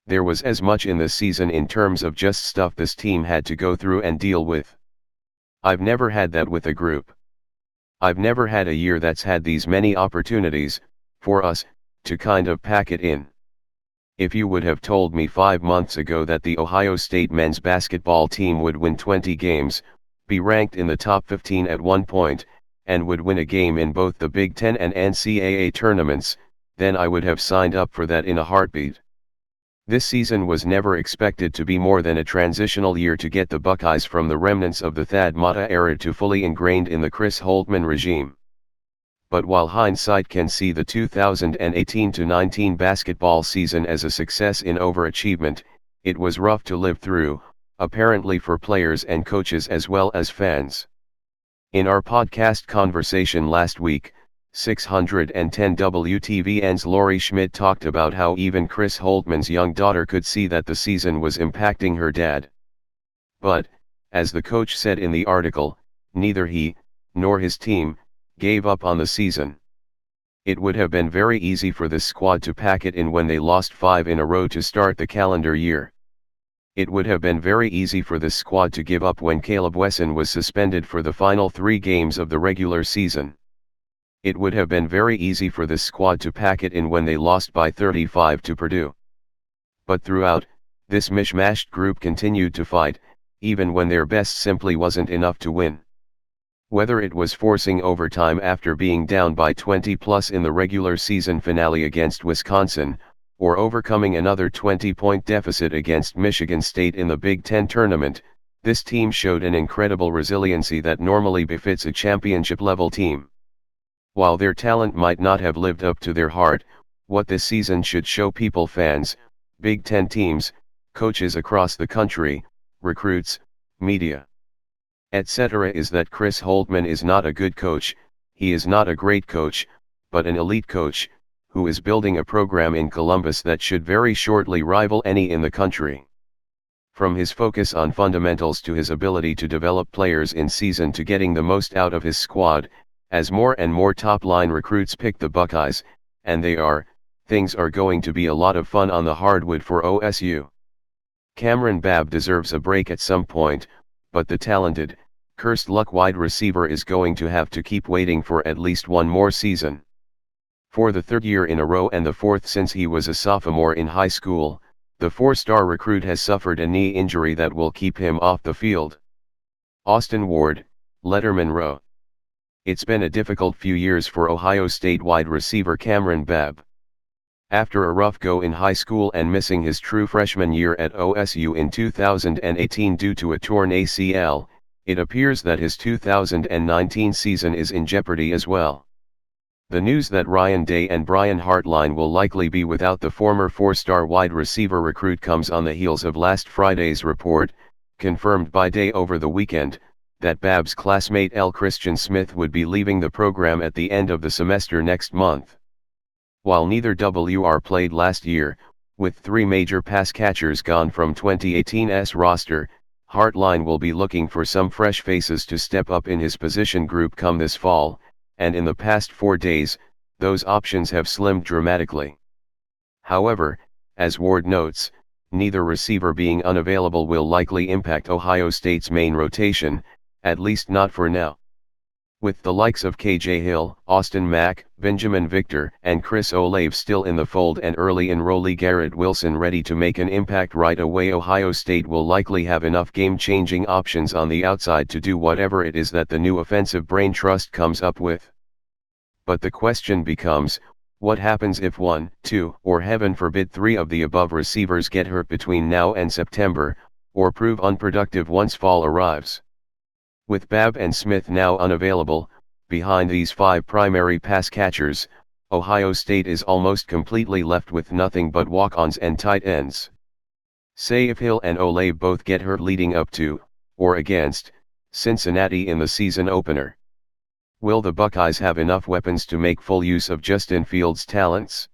There was as much in this season in terms of just stuff this team had to go through and deal with. I've never had that with a group. I've never had a year that's had these many opportunities, for us, to kind of pack it in. If you would have told me 5 months ago that the Ohio State men's basketball team would win 20 games, be ranked in the top 15 at one point, and would win a game in both the Big Ten and NCAA tournaments, then I would have signed up for that in a heartbeat. This season was never expected to be more than a transitional year to get the Buckeyes from the remnants of the Thad Matta era to fully ingrained in the Chris Holtmann regime. But while hindsight can see the 2018-19 basketball season as a success in overachievement, it was rough to live through, apparently for players and coaches as well as fans. In our podcast conversation last week, 610 WTVN's Lori Schmidt talked about how even Chris Holtmann's young daughter could see that the season was impacting her dad. But, as the coach said in the article, neither he, nor his team, gave up on the season. It would have been very easy for this squad to pack it in when they lost 5 in a row to start the calendar year. It would have been very easy for this squad to give up when Caleb Wesson was suspended for the final 3 games of the regular season. It would have been very easy for this squad to pack it in when they lost by 35 to Purdue. But throughout, this mishmashed group continued to fight, even when their best simply wasn't enough to win. Whether it was forcing overtime after being down by 20 plus in the regular season finale against Wisconsin, or overcoming another 20-point deficit against Michigan State in the Big Ten tournament, this team showed an incredible resiliency that normally befits a championship-level team. While their talent might not have lived up to their heart, what this season should show people, fans, Big Ten teams, coaches across the country, recruits, media, etc. is that Chris Holtmann is not a good coach, he is not a great coach, but an elite coach, who is building a program in Columbus that should very shortly rival any in the country. From his focus on fundamentals to his ability to develop players in season to getting the most out of his squad, as more and more top-line recruits pick the Buckeyes, and things are going to be a lot of fun on the hardwood for OSU. Cameron Babb deserves a break at some point, but the talented, cursed luck wide receiver is going to have to keep waiting for at least one more season. For the 3rd year in a row and the 4th since he was a sophomore in high school, the 4-star recruit has suffered a knee injury that will keep him off the field. Austin Ward, Letterman wrote. It's been a difficult few years for Ohio State wide receiver Cameron Babb. After a rough go in high school and missing his true freshman year at OSU in 2018 due to a torn ACL, it appears that his 2019 season is in jeopardy as well. The news that Ryan Day and Brian Hartline will likely be without the former 4-star wide receiver recruit comes on the heels of last Friday's report, confirmed by Day over the weekend, that Babb's classmate L. Christian Smith would be leaving the program at the end of the semester next month. While neither WR played last year, with 3 major pass catchers gone from 2018's roster, Hartline will be looking for some fresh faces to step up in his position group come this fall, and in the past 4 days, those options have slimmed dramatically. However, as Ward notes, neither receiver being unavailable will likely impact Ohio State's main rotation, at least not for now. With the likes of KJ Hill, Austin Mack, Benjamin Victor, and Chris Olave still in the fold and early enrollee Garrett Wilson ready to make an impact right away, Ohio State will likely have enough game-changing options on the outside to do whatever it is that the new offensive brain trust comes up with. But the question becomes, what happens if 1, 2, or heaven forbid 3 of the above receivers get hurt between now and September, or prove unproductive once fall arrives? With Babb and Smith now unavailable, behind these 5 primary pass catchers, Ohio State is almost completely left with nothing but walk-ons and tight ends. Say if Hill and Olave both get hurt leading up to, or against, Cincinnati in the season opener. Will the Buckeyes have enough weapons to make full use of Justin Fields' talents?